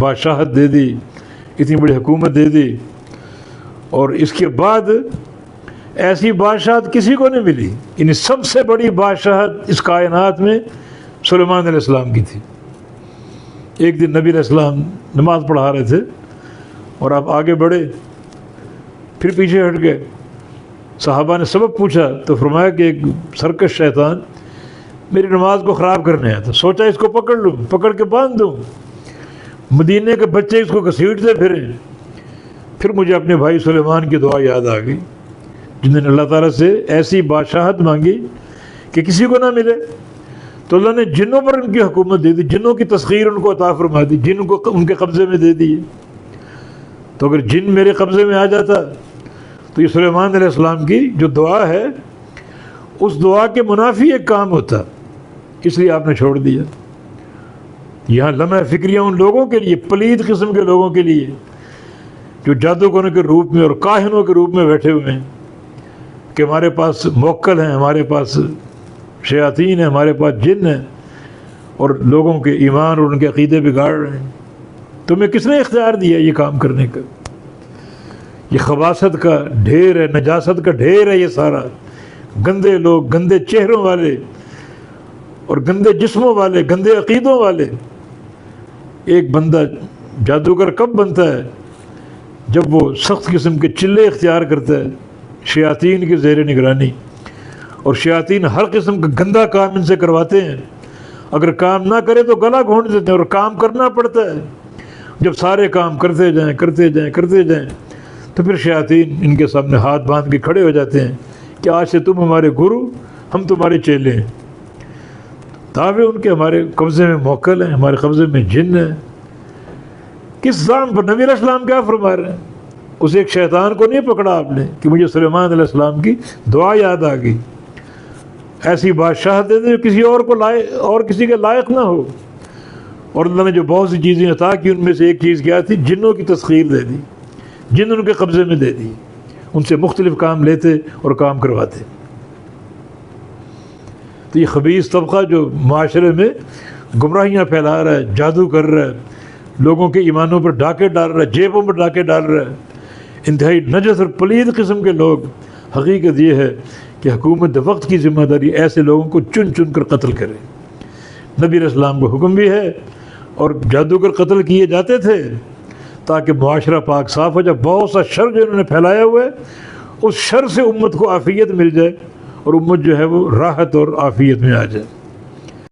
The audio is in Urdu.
بادشاہت دے دی، اتنی بڑی حکومت دے دی، اور اس کے بعد ایسی بادشاہت کسی کو نہیں ملی. یعنی سب سے بڑی بادشاہت اس کائنات میں سلیمان علیہ السلام کی تھی. ایک دن نبی علیہ السلام نماز پڑھا رہے تھے اور آپ آگے بڑھے، پھر پیچھے ہٹ گئے. صحابہ نے سبب پوچھا تو فرمایا کہ ایک سرکش شیطان میری نماز کو خراب کرنے آیا تھا. سوچا اس کو پکڑ لوں، پکڑ کے باندھ دوں. مدینے کے بچے اس کو گھسیٹتے پھریں. پھر مجھے اپنے بھائی سلیمان کی دعا یاد آ گئی، جنہوں نے اللہ تعالیٰ سے ایسی بادشاہت مانگی کہ کسی کو نہ ملے. تو اللہ نے جنوں پر ان کی حکومت دے دی، جنوں کی تسخیر ان کو عطا فرما دی، جن کو ان کے قبضے میں دے دی. تو اگر جن میرے قبضے میں آ جاتا تو یہ سلیمان علیہ السلام کی جو دعا ہے اس دعا کے منافی ایک کام ہوتا، اس لیے آپ نے چھوڑ دیا. یہاں لمحہ فکریاں ان لوگوں کے لیے، پلید قسم کے لوگوں کے لیے جو جادوگروں کے روپ میں اور کاہنوں کے روپ میں بیٹھے ہوئے ہیں کہ ہمارے پاس موکل ہیں، ہمارے پاس شیاطین ہیں، ہمارے پاس جن ہیں، اور لوگوں کے ایمان اور ان کے عقیدے بگاڑ رہے ہیں. تمہیں کس نے اختیار دیا یہ کام کرنے کا؟ یہ خباثت کا ڈھیر ہے، نجاست کا ڈھیر ہے. یہ سارا گندے لوگ، گندے چہروں والے اور گندے جسموں والے، گندے عقیدوں والے. ایک بندہ جادوگر کب بنتا ہے؟ جب وہ سخت قسم کے چلے اختیار کرتا ہے شیاطین کی زیر نگرانی، اور شیاطین ہر قسم کا گندا کام ان سے کرواتے ہیں. اگر کام نہ کرے تو گلا گھونٹ دیتے ہیں، اور کام کرنا پڑتا ہے. جب سارے کام کرتے جائیں کرتے جائیں کرتے جائیں تو پھر شیاطین ان کے سامنے ہاتھ باندھ کے کھڑے ہو جاتے ہیں کہ آج سے تم ہمارے گرو، ہم تمہارے چیلے ہیں. تابع ان کے ہمارے قبضے میں موکل ہیں، ہمارے قبضے میں جن ہیں. کس زام پر نبی علیہ السلام کیا فرما رہے ہیں؟ اس ایک شیطان کو نہیں پکڑا آپ نے کہ مجھے سلیمان علیہ السلام کی دعا یاد آ گئی. ایسی بادشاہت دے دے جو کسی اور کو لائق اور کسی کے لائق نہ ہو. اور اللہ نے جو بہت سی چیزیں عطا کی ان میں سے ایک چیز کیا تھی؟ جنوں کی تسخیر دے دی، جن ان کے قبضے میں دے دی. ان سے مختلف کام لیتے اور کام کرواتے. تو یہ خبیث طبقہ جو معاشرے میں گمراہیاں پھیلا رہا ہے، جادو کر رہا ہے، لوگوں کے ایمانوں پر ڈاکے ڈال رہا ہے، جیبوں پر ڈاکے ڈال رہا ہے، انتہائی نجس اور پلید قسم کے لوگ. حقیقت یہ ہے کہ حکومت وقت کی ذمہ داری ایسے لوگوں کو چن چن کر قتل کرے. نبی علیہ السلام کو حکم بھی ہے، اور جادوگر قتل کیے جاتے تھے تاکہ معاشرہ پاک صاف ہو جائے. بہت سا شر جو انہوں نے پھیلایا ہوا ہے اس شر سے امت کو عافیت مل جائے، اور امت جو ہے وہ راحت اور عافیت میں آ جائے.